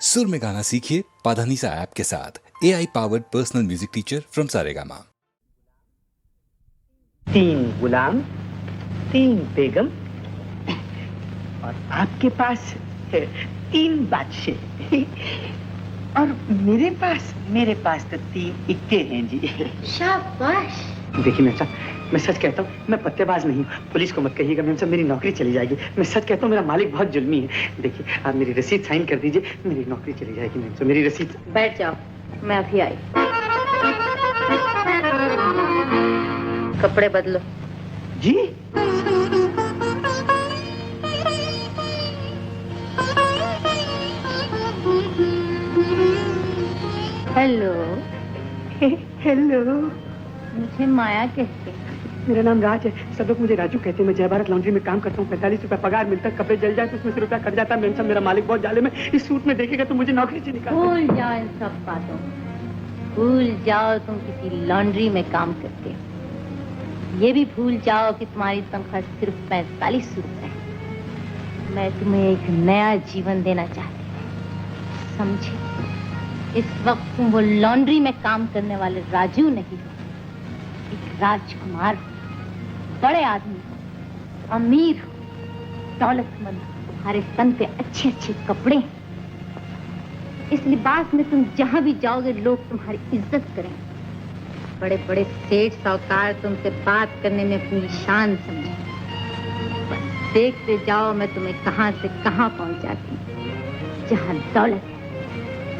सुर में गाना सीखिए पाधानीसा ऐप के साथ। AI powered personal music teacher from Saregama. 3 गुलाम, 3 बेगम और आपके पास 3 बादशाह और मेरे पास तो 3 इक्के हैं जी। शाबाश। देखिए मैम साहब, मैं सच कहता हूँ, मैं पत्तेबाज नहीं हूँ। पुलिस को मत कहिएगा मैम साहब, मेरी नौकरी चली जाएगी। मैं सच कहता हूँ, मेरा मालिक बहुत जुल्मी है। देखिए आप मेरी रसीद साइन कर दीजिए, मेरी नौकरी चली जाएगी मैम साहब। मेरी रसीद। बैठ जाओ, मैं अभी आई। कपड़े बदलो। जी हेलो। हेलो, मुझे माया कहते हैं। मेरा नाम राज है। सब लोग मुझे राजू कहते हैं। मैं जय भारत लॉन्ड्री में काम करता हूँ। 45 रुपए पगार मिलता है। कपड़े जल जाए तो उसमें से रुपया कट जाता है। मैम साहब मेरा मालिक बहुत जालिम है। इस सूट में देखेगा तो मुझे नौकरी से निकाल। भूल जाओ इन सब बातों को। भूल जाओ तुम किसी लॉन्ड्री में काम करते हो। ये भी भूल जाओ कि तुम्हारी तनख्वाह सिर्फ 45 रुपए है। मैं तुम्हें एक नया जीवन देना चाहती हूँ, समझे? इस वक्त तुम वो लॉन्ड्री में काम करने वाले राजू नहीं हो, एक राजकुमार हो, बड़े आदमी, अमीर हो, दौलतमंद। तुम्हारे तन पे अच्छे अच्छे कपड़े हैं। इस लिबास में तुम जहां भी जाओगे लोग तुम्हारी इज्जत करेंगे। बड़े बड़े सेठ साहूकार तुमसे बात करने में अपनी शान समझेंगे। बस देखते जाओ मैं तुम्हें कहां से कहां पहुंचाती हूँ। जहां दौलत है,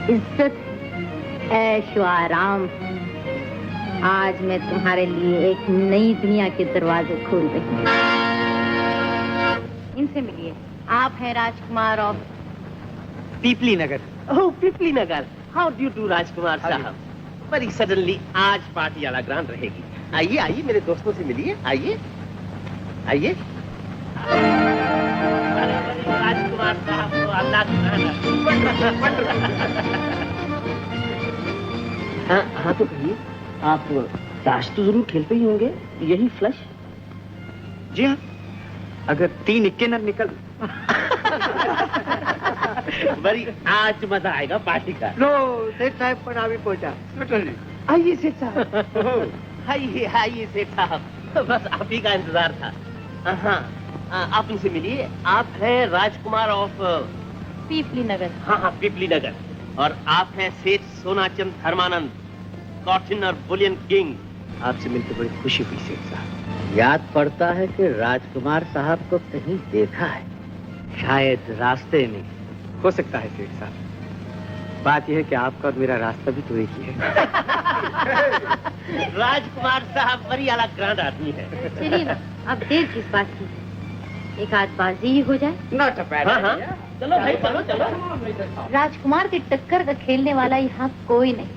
इज्जत है, ऐश व आराम है। आज मैं तुम्हारे लिए एक नई दुनिया के दरवाजे खोल रही हूँ। इनसे मिलिए। आप हैं Rajkumar of Pipli Nagar. Oh Pipli Nagar. How do you do Rajkumar साहब? बड़ी सडनली आज पार्टी वाला ग्रांड रहेगी। आइए आइए मेरे दोस्तों से मिलिए। आइए आइए। राजकुमार साहब तो अल्लाह हाँ तो कहिए, आप ताश तो जरूर खेलते ही होंगे, यही फ्लश? जी हाँ, अगर 3 इक्के न निकल। बड़ी आज मजा आएगा पार्टी का। लो सेठ साहब पर अभी पहुंचा। आइए सेठ साहब। आइए आइए सेठ साहब, बस आप ही का इंतजार था। हाँ आप इनसे मिलिए। आप हैं राजकुमार ऑफ पीपली नगर। हाँ पीपली नगर। और आप हैं सेठ सोनाचंद धर्मानंद, कॉटन और बुलियन किंग। आपसे मिलकर बड़ी खुशी हुई सेठ साहब। याद पड़ता है कि राजकुमार साहब को कहीं देखा है, शायद रास्ते में। हो सकता है सेठ साहब। बात यह है कि आपका और मेरा रास्ता भी तो एक ही है। राजकुमार साहब बड़ी आला ग्रांड आदमी है। चलिए ना, अब देर किस बात की? एक आध बाजी ही हो जाए। Not a bad idea. चलो भाई चलो। राजकुमार की टक्कर का खेलने वाला यहाँ कोई नहीं।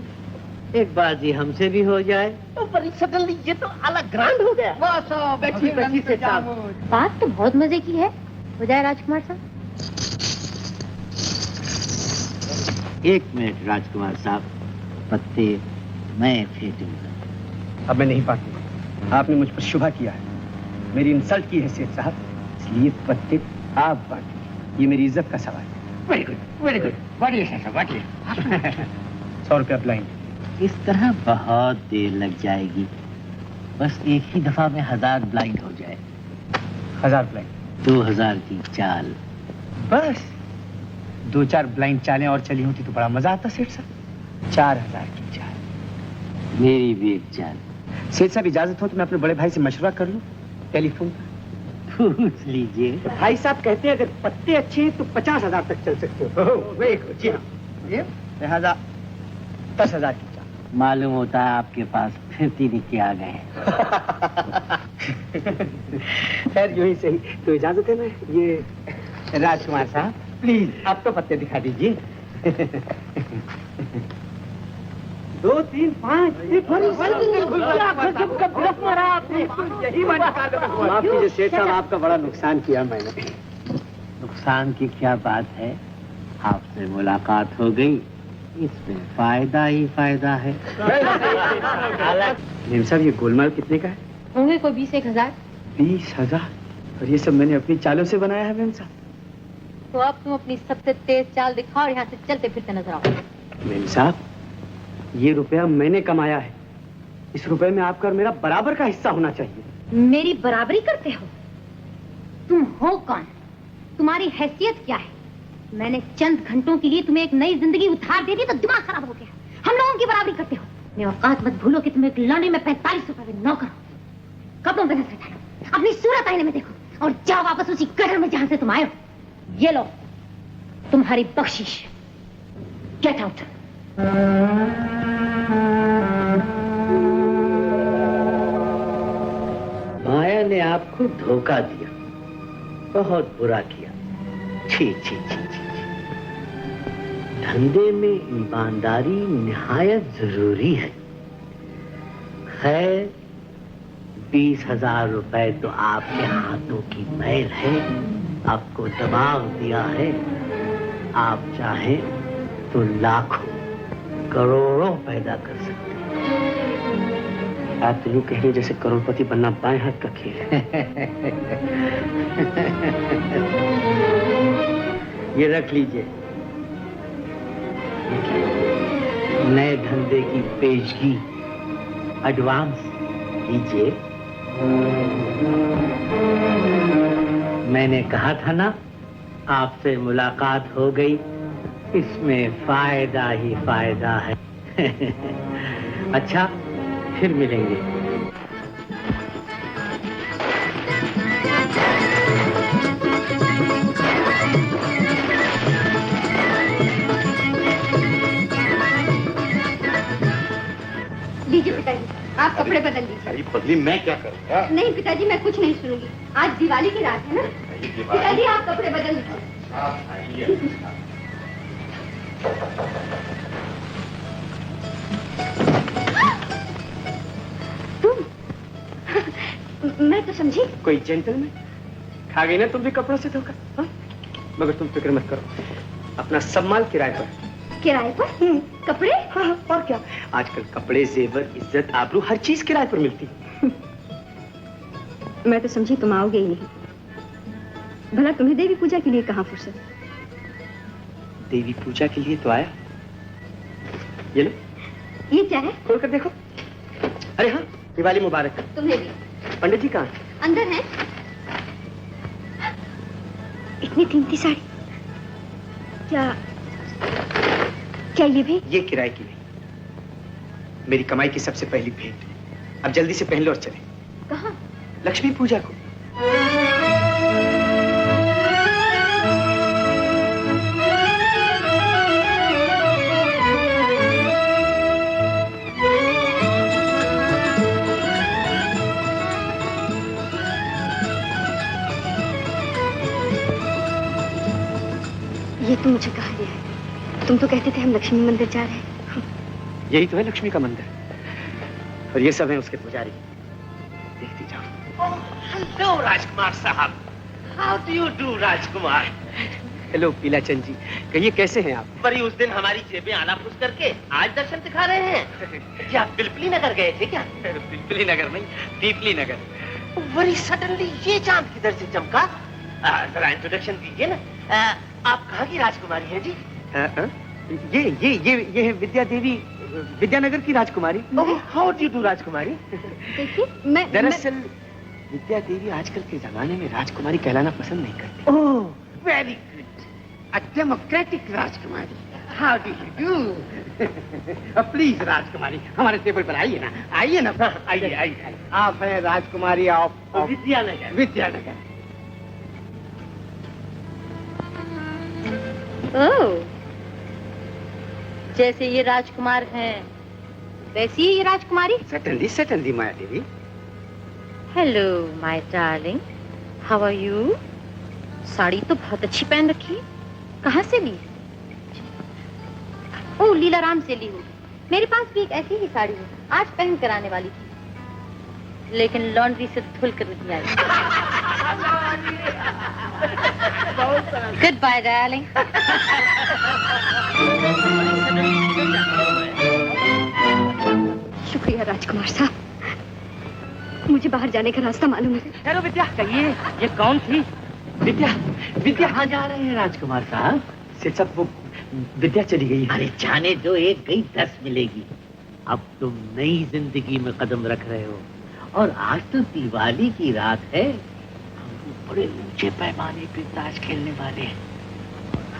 एक बाजी हमसे भी हो जाए तो बड़ी सडनली ये तो अलग ग्रांड हो गया। बैठिए बैठिए सेठ साहब। बात तो बहुत मजे की है। हो जाए राजकुमार साहब। 1 मिनट राजकुमार साहब, पत्ते मैं फेंकूंगा। अब मैं नहीं बांटूंगा। आपने मुझ पर शुभा किया है, मेरी इंसल्ट की है सेठ साहब, इसलिए पत्ते आप बांटिए। ये मेरी इज्जत का सवाल है। Very good very good. बांटिए सेठ साहब बांटिए। 100 रुपया ब्लाइंड। इस तरह बहुत देर लग जाएगी। बस एक ही दफा में 1000 ब्लाइंड हो जाए। 1000 ब्लाइंड। 2000 की चाल। बस 2-4 ब्लाइंड चालें और चली होती तो बड़ा मजा आता सेठ साहब। 4000 की चाल। मेरी भी एक चाल। सेठ साहब इजाजत हो तो मैं अपने बड़े भाई से मशवरा कर लूं टेलीफोन पर? पूछ लीजिए। भाई साहब कहते हैं अगर पत्ते अच्छे हैं तो 50,000 तक चल सकते हो। Very good. जी हाँ, लिहाजा 10,000 की चाल। मालूम होता है आपके पास फिरती निके आ गए। खैर यूं ही सही। तो इजाजत है ना? ये राजकुमार साहब प्लीज आप तो पत्ते दिखा दीजिए। 2 3 5। यही माफ कीजिए सेठ साहब, आपका बड़ा नुकसान किया मैंने। नुकसान की क्या बात है, आपसे मुलाकात हो गई, इसमें फायदा ही फायदा है। मेम साहब ये गोलमाल कितने का है? होंगे कोई 20-1 हजार। 20,000? और ये सब मैंने अपनी चालों से बनाया है मेम साहब। तो अब तुम अपनी सबसे तेज चाल दिखाओ और यहाँ से चलते फिरते नजर आओ। मेम साहब, ये रुपया मैंने कमाया है। इस रुपए में आपका और मेरा बराबर का हिस्सा होना चाहिए। मेरी बराबरी करते हो? तुम हो कौन? तुम्हारी हैसियत क्या है? मैंने चंद घंटों के लिए तुम्हें एक नई जिंदगी उधार दे दी तो दिमाग खराब हो गया। हम लोगों की बराबरी करते हो। मैं औकात मत भूलो कि तुम एक लौंडे में 45 रुपए में नौकर हो। कपड़ों पे नजर डालो, अपनी सूरत आईने में देखो और जाओ वापस उसी गटर में जहां से तुम आए हो। ये लो तुम्हारी बख्शिश। Get out. माया ने आपको धोखा दिया, बहुत बुरा किया। छी छी छी छी छी। धंधे में ईमानदारी निहायत जरूरी है। खैर, 20,000 रुपए तो आपके हाथों की मैल है, आपको दबाव दिया है। आप चाहें तो लाखों करोड़ों पैदा कर सकते हैं। आप तो यूं कह रहे जैसे करोड़पति बनना बाएं हाथ का खेल है। ये रख लीजिए। नए धंधे की पेशगी, एडवांस लीजिए। मैंने कहा था ना, आपसे मुलाकात हो गई, इसमें फायदा ही फायदा है। अच्छा, फिर मिलेंगे। लीजिए पिताजी, आप कपड़े बदल लीजिए। अरे बदली मैं क्या करूँगा? नहीं पिताजी, मैं कुछ नहीं सुनूंगी। आज दिवाली की रात है ना। पिताजी आप कपड़े बदल लीजिए। तुम? मैं तो समझी कोई जेंटलमैन। खा गई ना तुम भी कपड़ों से धोखा। हाँ? मगर तुम फिक्र मत करो, अपना सब माल किराए पर। किराए पर? कपड़े? हाँ, और क्या, आजकल कपड़े, जेवर, इज्जत, आबरू, हर चीज किराए पर मिलती। मैं तो समझी तुम आओगे ही नहीं। भला तुम्हें देवी पूजा के लिए कहाँ फुर्सत? देवी पूजा के लिए तो आया। ये लो। ये क्या है? खोल कर देखो। अरे हाँ, दिवाली मुबारक। तुम्हें भी। पंडित जी कहाँ? अंदर है। इतनी कीमती साड़ी, क्या ये भी? ये किराए की नहीं, मेरी कमाई की सबसे पहली भेंट। अब जल्दी से पहन लो और चले। कहाँ? लक्ष्मी पूजा को। ये तुम मुझे कहा लिया है? तुम तो कहते थे हम लक्ष्मी मंदिर जा रहे हैं। यही तो है लक्ष्मी का मंदिर, और ये सब है उसके पुजारी। देखती जाओ। हेलो राजकुमार साहब। How do you do Rajkumar? Hello Pilachand ji, कहिए कैसे हैं आप? बड़ी उस दिन हमारी जेबें आला फूस करके आज दर्शन दिखा रहे हैं। क्या आप पिलपिली नगर गए थे क्या? पिलपिली नगर नहीं, पीपली नगर। बड़ी सडनली ये चांद किधर से चमका? जरा इंट्रोडक्शन दीजिए ना। आप कहाँ की राजकुमारी हैं जी? ये है विद्या देवी, विद्यानगर की राजकुमारी। हाउ डू यू डू राजकुमारी? देखिए, मैं दरअसल विद्या देवी आजकल के जमाने में राजकुमारी कहलाना पसंद नहीं करती। ओह, very good. A democratic Rajkumari. How do you do? Please राजकुमारी, हमारे टेबल पर आइए ना, आइए ना। आइए आइए। आप हैं राजकुमारी ऑफ विद्यानगर। विद्यानगर। ओह, जैसे ये राजकुमार हैं वैसी ही ये राजकुमारी। Certainly certainly Maya Devi. Hello my darling, how are you? Sari तो बहुत अच्छी पहन रखी है। कहाँ से ली? ओह, लीलाराम से ली हूँ। मेरे पास भी एक ऐसी ही साड़ी है, आज पहन कर आने वाली थी, लेकिन लॉन्ड्री से धुल कर नहीं आई। Good bye darling. शुक्रिया राजकुमार साहब, मुझे बाहर जाने का रास्ता मालूम है। हेलो विद्या, कहिए ये कौन थी? विद्या, विद्या कहाँ जा रहे हैं राजकुमार साहब? सेठ साहब वो विद्या चली गई है। अरे जाने जो, एक गई 10 मिलेगी। अब तुम नई जिंदगी में कदम रख रहे हो और आज तो दिवाली की रात है। हम बड़े ऊंचे पैमाने पे ताश खेलने वाले हैं।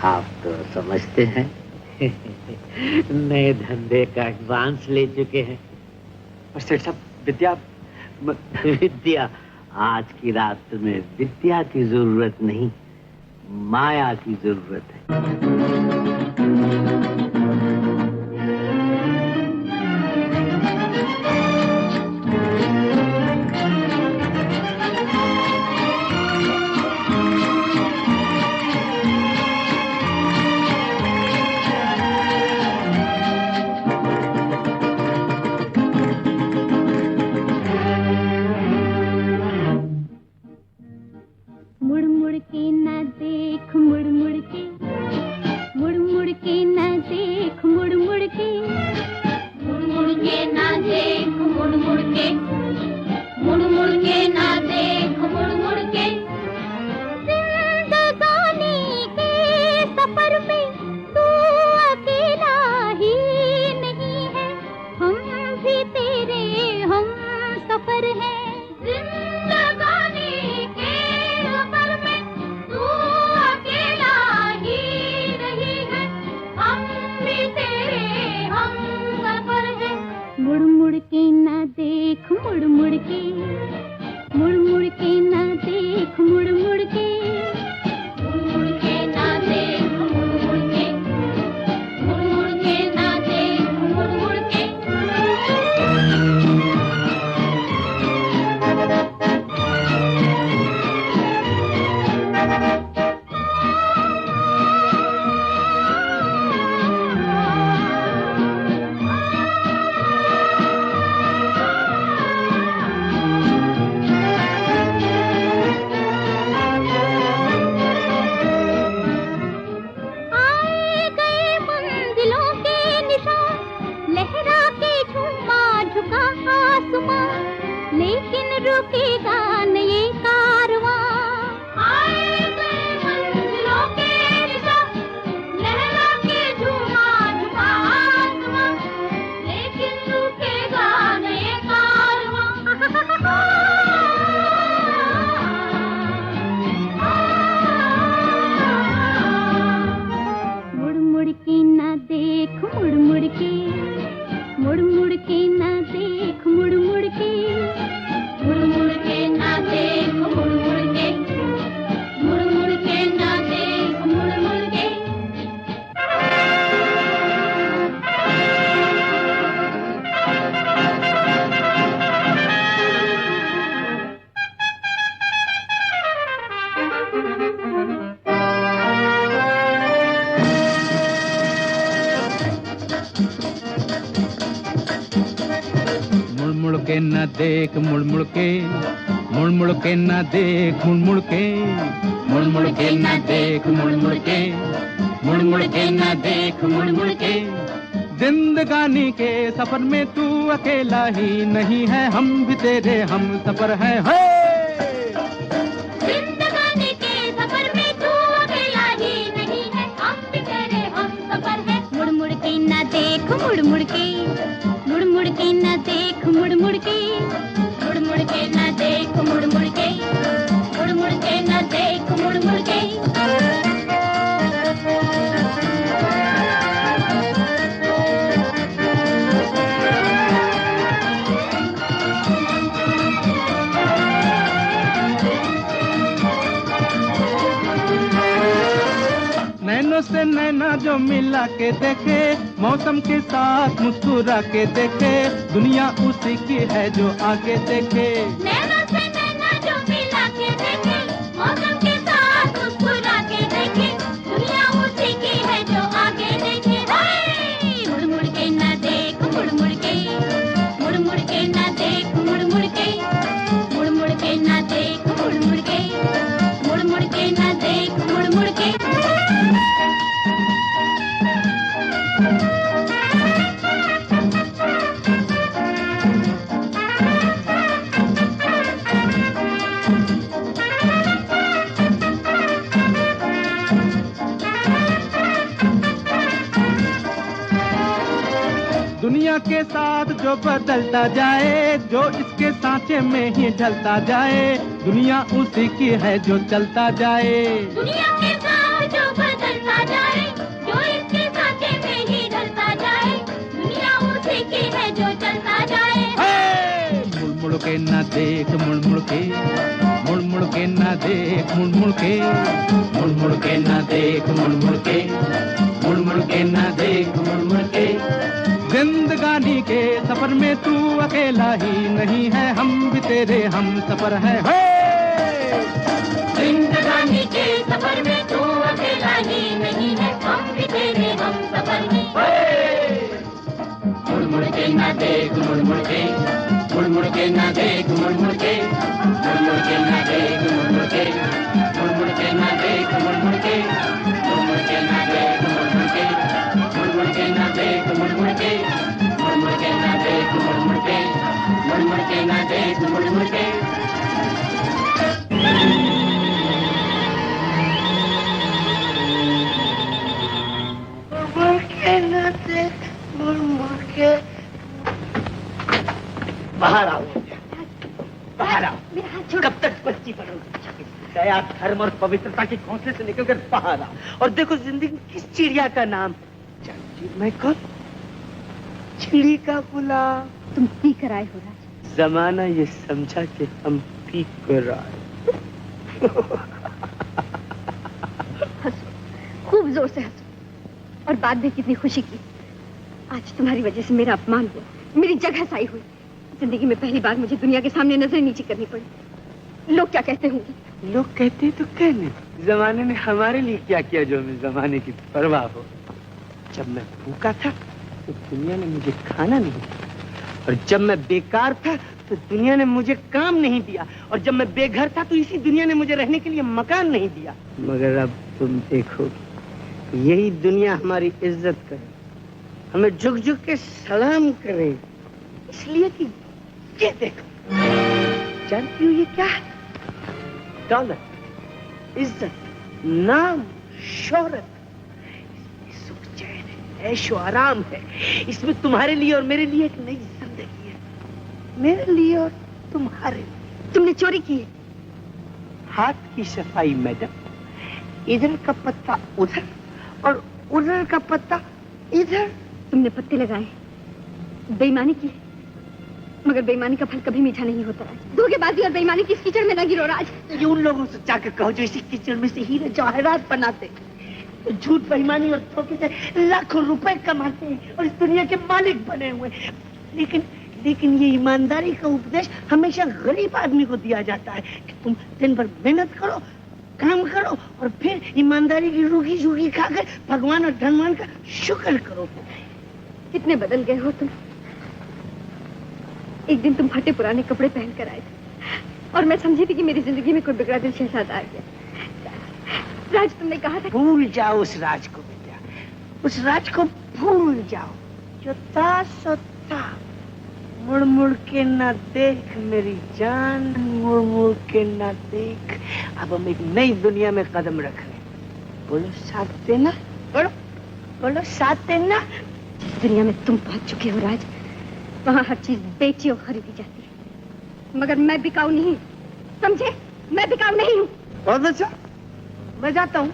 आप तो समझते हैं नए धंधे का एडवांस ले चुके हैं। और सेठ साहब विद्या विद्या, आज की रात तुम्हें विद्या की जरूरत नहीं, माया की जरूरत है। मुड़ मुड़ के ना देख, मुड़ मुड़ के, मुड़ मुड़ के ना देख, मुड़ मुड़ के, मुड़ मुड़ के ना देख, मुड़ मुड़ के, मुड़ मुड़ के ना देख, मुड़ मुड़ के। जिंदगानी के सफर में तू अकेला ही नहीं है, हम भी तेरे हम सफर हैं। जिंदगानी के सफर में तू अकेला ही नहीं है, हम भी तेरे हम सफर हैं। मुड़ मुड़ के ना देख, मुड़ मुड़ के, मुड़ मुड़ के ना देख, मुड़ मुड़ के, मुड़ मुड़ के ना देख, मुड़ मुड़ के, मुड़ मुड़ के ना देख, मुड़ मुड़ के। आए गए मंजिलों के निशान, लहरा के झूमा झुका आसमां, लेकिन रुकेगा न ये कारवां। आए गए मंजिलों के निशान, लहरा के झूमा झुका आसमां, लेकिन रुकेगा न ये कारवां। मुड़ मुड़ के ना देख, मुड़ मुड़ के, मुड़ मुड़ के ना देख, मुड़ मुड़ के, मुड़ मुड़ के ना देख, मुड़ मुड़ के, मुड़ मुड़ के ना देख, मुड़ मुड़ के। मुड़ मुड़ के न देख, मुड़ मुड़ के, मुड़ मुड़ के न देख, मुड़ मुड़ के, मुड़ मुड़ के न देख, मुड़ मुड़ के, मुड़ मुड़ के न देख, मुड़ मुड़ के। जिंदगानी के सफर में तू अकेला ही नहीं है, हम भी तेरे हम सफर है। जिंदगानी के सफर में तू अकेला ही नहीं है, हम भी तेरे हम सफर है। मुड़ मुड़ के ना देख, मुड़ मुड़ के, मुड़ मुड़ के ना देख, मुड़ मुड़ के, मुड़ मुड़ के ना देख, मुड़ मुड़ के, मुड़ मुड़ के ना देख, मुड़ मुड़ के। नैनों से नैना जो मिला के देखे, मौसम के साथ मुस्कुरा के देखे, दुनिया उसी की है जो आगे देखे। नैना से नैना जो मिला के देखे, मौसम के साथ मुस्कुरा के देखे, दुनिया उसी की है जो आगे देखे। हाय! मुड़ मुड़ के ना देख, मुड़ मुड़ के, मुड़ मुड़ के ना देख, मुड़ मुड़ के, मुड़ मुड़ के ना देख, मुड़ मुड़ के, मुड़ मुड़ के ना देख, मुड़ मुड़ के। दुनिया के साथ जो बदलता जाए, जो इसके सांचे में ही ढलता जाए, दुनिया उसी की है जो चलता जाए। दुनिया के साथ जो बदलता जाए, जो इसके सांचे में ही ढलता जाए, दुनिया उसी की है जो चलता जाए। मुड़ मुड़ के ना देख, मुड़ मुड़ के, मुड़ मुड़ के ना देख, मुड़ मुड़ के, मुड़ मुड़ के ना देख, मुड़ मुड़ के, मुड़ मुड़ के ना देख, मुड़ मुड़ के। जिंदगानी के सफर में तू अकेला ही नहीं है, हम भी तेरे हम सफर है। जिंदगानी के सफर में तू अकेला ही नहीं है, हम भी तेरे हम सफर हैं। मुड़ मुड़ के ना देख, मुड़ मुड़ के, मुड़ मुड़ के ना देख, मुड़ मुड़ के, मुड़ मुड़ के ना देख, मुड़ मुड़ के, मुड़ मुड़ के ना देख, मुड़ मुड़ के, मुड़ मुड़ के ना देख, मुड़ मुड़ के, मुड़ मुड़ के ना देख, मुड़ मुड़ के, मुड़ मुड़ के ना देख, मुड़ मुड़ के, मुड़ मुड़ के ना देख, मुड़ मुड़ के। बाहर आओ, बाहर आओ। कब तक बच्ची बनोगे? दया, धर्म और पवित्रता के घोंसले से निकलकर बाहर आओ और देखो जिंदगी किस चिड़िया का नाम। जानती मैं कौन? चिड़ी का गुलाम। तुम पी कर आए हो राज। जमाना ये समझा कि हम पी कर आए। हंसो, खूब जोर से हंसो, और बात भी कितनी खुशी की। आज तुम्हारी वजह से मेरा अपमान हुआ, मेरी जगह साई हुई। जिंदगी में पहली बार मुझे दुनिया के सामने नजर नीची करनी पड़ी। लोग क्या कहते होंगे? लोग कहते तो कहने, जमाने ने हमारे लिए क्या किया जो हमें जमाने की परवाह हो। जब मैं भूखा था तो दुनिया ने मुझे खाना नहीं दिया, और जब मैं बेकार था तो दुनिया ने मुझे काम नहीं दिया, और जब मैं बेघर था तो इसी दुनिया ने मुझे रहने के लिए मकान नहीं दिया। मगर अब तुम देखोगे यही दुनिया हमारी इज्जत करे, हमें झुक झुक के सलाम करे, इसलिए कि ये देखो, जानती हो ये क्या है? दौलत, इज्जत, नाम, शोहरत, इसमें सुख चैन है, ऐशो आराम है। इसमें तुम्हारे लिए और मेरे लिए एक नई जिंदगी है, मेरे लिए और तुम्हारे लिए। तुमने चोरी की है? हाथ की सफाई मैडम, इधर का पत्ता उधर और उधर का पत्ता इधर। तुमने पत्ते लगाए, बेईमानी की, मगर बेईमानी का फल कभी मीठा नहीं होता राज। धोखेबाजी और बेईमानी की इस कीचड़ में लगी रहो राज। ये उन लोगों से जाकर कहो जो इसी कीचड़ में से हीरे जवाहरात बनाते, झूठ, बेईमानी और धोखे से लाखों रुपए कमाते हैं और इस दुनिया के मालिक बने हुए। लेकिन ये ईमानदारी का उपदेश हमेशा गरीब आदमी को दिया जाता है कि तुम दिन भर मेहनत करो, काम करो और फिर ईमानदारी की रूखी झूठी खाकर भगवान और धनवान का शुक्र करो। कितने बदल गए हो तुम। एक दिन तुम फटे पुराने कपड़े पहन कर आए थे और मैं समझी थी कि मेरी जिंदगी में कोई बिगड़ा दिल शहजादा आ गया। राज, तुमने कहा था भूल जाओ उस राज को बेटा, उस राज को भूल जाओ जो था सो था। मुड़ मुड़ के ना देख मेरी जान, मुड़ मुड़ के ना देख। अब हम एक नई दुनिया में कदम रख रहे हैं। बोलो साथ देना, बोलो बोलो साथ देना। जिस दुनिया में तुम पहुंच चुके हो राज, वहाँ हर चीज बेची और खरीदी जाती है, मगर मैं बिकाऊ नहीं, समझे? मैं बिकाऊ नहीं हूँ। बहुत अच्छा, मैं जाता हूँ।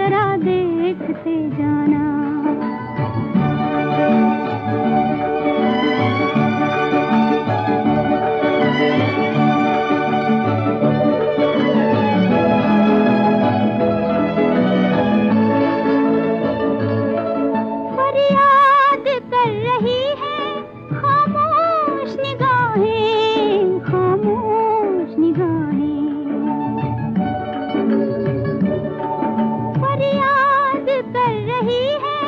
जरा देखते जाना। फरियाद कर रही है खामोश निगाहें, खामोश निगाहें। फरियाद कर रही है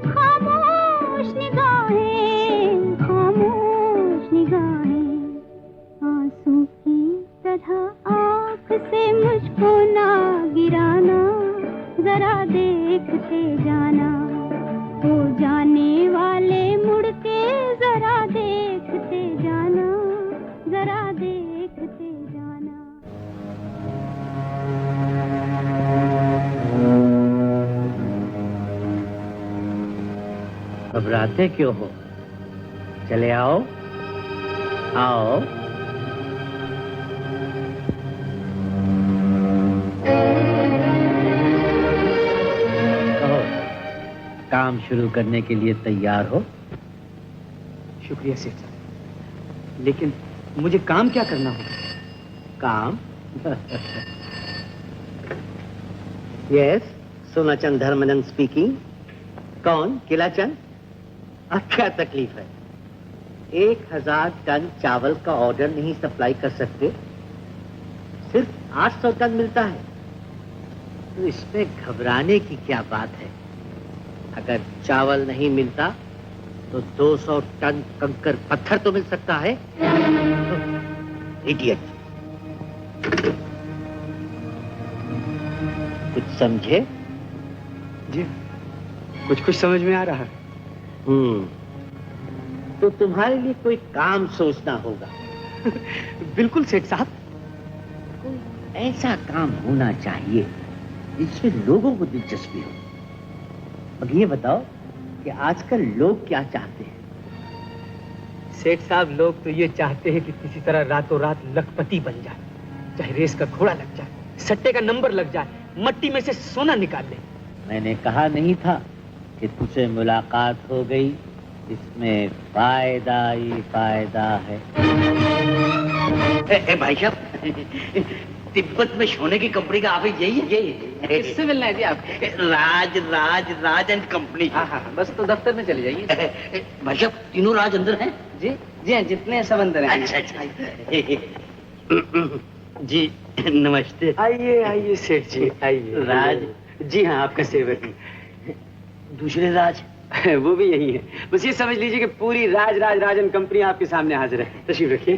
खामोश निगाहें, खामोश निगाहें। आंसू की तरह आँख से मुझको ना गिराना, जरा देखते जाना। हो जाने वाले मुड़ के जरा देखते जाना, जरा देखते जाना। घबराते क्यों हो? चले आओ, आओ। कहो, काम शुरू करने के लिए तैयार हो? शुक्रिया सेठ साहब, लेकिन मुझे काम क्या करना होगा? काम? Yes, Sonachand Dharmanand speaking. कौन? किलाचंद? अब क्या तकलीफ है? 1000 टन चावल का ऑर्डर नहीं सप्लाई कर सकते, सिर्फ 800 टन मिलता है, तो इसमें घबराने की क्या बात है? अगर चावल नहीं मिलता तो 200 टन कंकर पत्थर तो मिल सकता है। इडियट। कुछ समझे? जी कुछ कुछ समझ में आ रहा है। तो तुम्हारे लिए कोई काम सोचना होगा। बिल्कुल सेठ साहब। कोई ऐसा काम होना चाहिए जिसमें लोगों को दिलचस्पी हो। अब ये बताओ कि आजकल लोग क्या चाहते हैं? सेठ साहब, लोग तो ये चाहते हैं कि किसी तरह रातों रात लखपति बन जाए, चाहे रेस का घोड़ा लग जाए, सट्टे का नंबर लग जाए, मट्टी में से सोना निकाल ले। मैंने कहा नहीं था कि तुझसे मुलाकात हो गई, इसमें फायदा ही फायदा है। भाई साहब, तिब्बत में सोने की कंपनी का ऑफिस यही है? यही है। किससे मिलना है जी आप? राज एंड कंपनी। हाँ, बस तो दफ्तर में चले जाइए। भाई साहब, तीनों राज अंदर हैं? जी हाँ, जितने सब अंदर हैं। अच्छा। जी नमस्ते। आइए सेठ जी, आइए। राज? जी हाँ, आपका सेवक। दूसरे राज? वो भी यही है। बस ये समझ लीजिए कि पूरी राजन कंपनी आपके सामने हाजिर है। तशरीफ रखिए।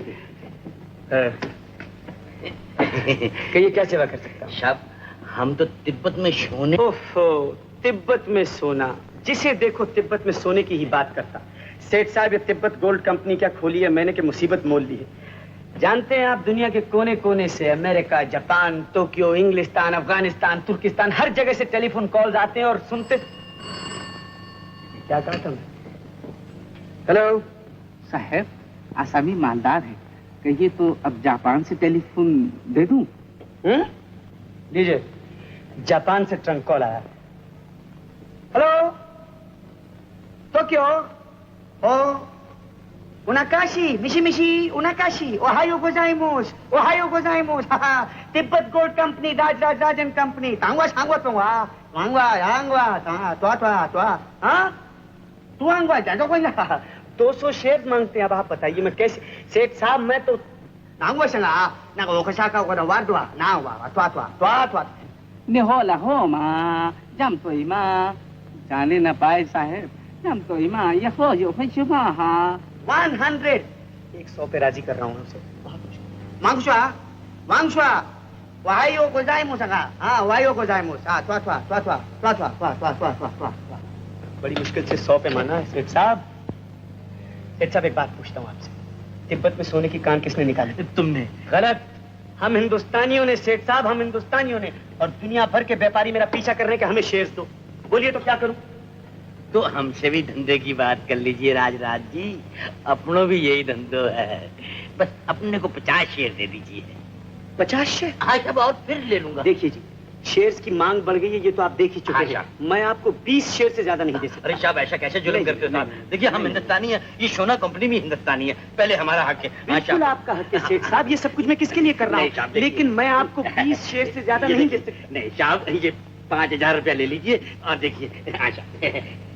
कहिए, क्या सेवा कर सकता हूँ? साहब, हम तो तिब्बत में सोने। ओफो, तिब्बत में सोना। जिसे देखो तिब्बत में सोने की ही बात करता। सेठ साहब, ये तिब्बत गोल्ड कंपनी क्या खोली है मैंने कि मुसीबत मोल ली है। जानते हैं आप, दुनिया के कोने कोने से, अमेरिका, जापान, टोक्यो, इंग्लिस्तान, अफगानिस्तान, तुर्किस्तान, हर जगह से टेलीफोन कॉल्स आते हैं और सुनते। क्या कहा तुम? हेलो साहब, आसामी मालदार है, कहिए तो अब जापान से टेलीफोन दे दूं? लीजिए, जापान से ट्रंक कॉल आया। हेलो, टोक्यो, ओ उनाकाशी, मिशी उनाकाशी, ओहायो गोजाइमोस, तिब्बत गोल्ड कंपनी, राजन कंपनी, तांगवा तुआंगवा जादो कोई ना। 200 शेयर मांगते हैं। अब आप बताइए मैं कैसे? सेठ साहब, मैं तो नांगवा संगा ना को ओकासाका को वारदवा नांगवा त्वा निहोला हो मा जम तोई मा जाने न पाए साहब, जम तोई मा ये हो यो फैशुमा हा 100 100 पे राजी कर रहा हूँ उनसे। मांगशुआ वायो गोजाइमोस हाँ, वायो गोजाइमोस हाँ, त्वा बड़ी मुश्किल से 100 पे माना है सेठ साहब। सेठ साहब, एक बात पूछता हूँ आपसे, तिब्बत में सोने की कान किसने निकाली? तुमने। गलत। हम हिंदुस्तानियों ने सेठ साहब, हम हिंदुस्तानियों ने। और दुनिया भर के व्यापारी मेरा पीछा कर रहे हैं कि हमें शेयर्स दो। बोलिए तो क्या करूं? तो हमसे भी धंधे की बात कर लीजिए राज जी, अपनों भी यही धंधो है। बस अपने को 50 शेयर दे दीजिए। 50 शेयर? हाँ, अब और फिर ले लूंगा। देखिए जी, शेयर्स की मांग बढ़ गई है, ये तो आप देख ही चुके हैं। मैं आपको 20 शेयर से ज्यादा नहीं दे सकता। अरे साहब ऐसा कैसे जुल्म करते हो साहब? देखिए हम हिंदुस्तानी हैं, ये सोना कंपनी भी हिंदुस्तानी है, पहले हमारा हक है। बिल्कुल आपका हक है सेठ साहब, ये सब कुछ मैं किसके लिए कर रहा हूँ, लेकिन मैं आपको 20 शेयर से ज्यादा नहीं दे सकता। नहीं साहब, ये 5,000 रुपया ले लीजिए और देखिए आशा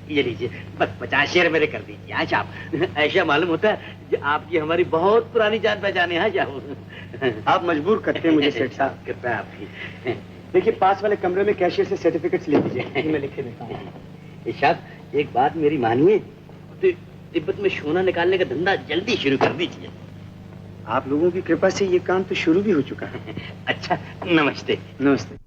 ये लीजिए, बस 50 शेयर मेरे कर दीजिए। आशा आप ऐसा मालूम होता है कि आपकी हमारी बहुत पुरानी जान पहचान है। आप मजबूर करते हैं मुझे सेठ साहब। कृपया आपकी। देखिए पास वाले कमरे में कैशियर से सर्टिफिकेट्स ले लीजिए, मैं लिखे देता हूँ। साहब एक बात मेरी मानिए, तो तिब्बत में सोना निकालने का धंधा जल्दी शुरू कर दीजिए। आप लोगों की कृपा से ये काम तो शुरू भी हो चुका है। अच्छा, नमस्ते। नमस्ते।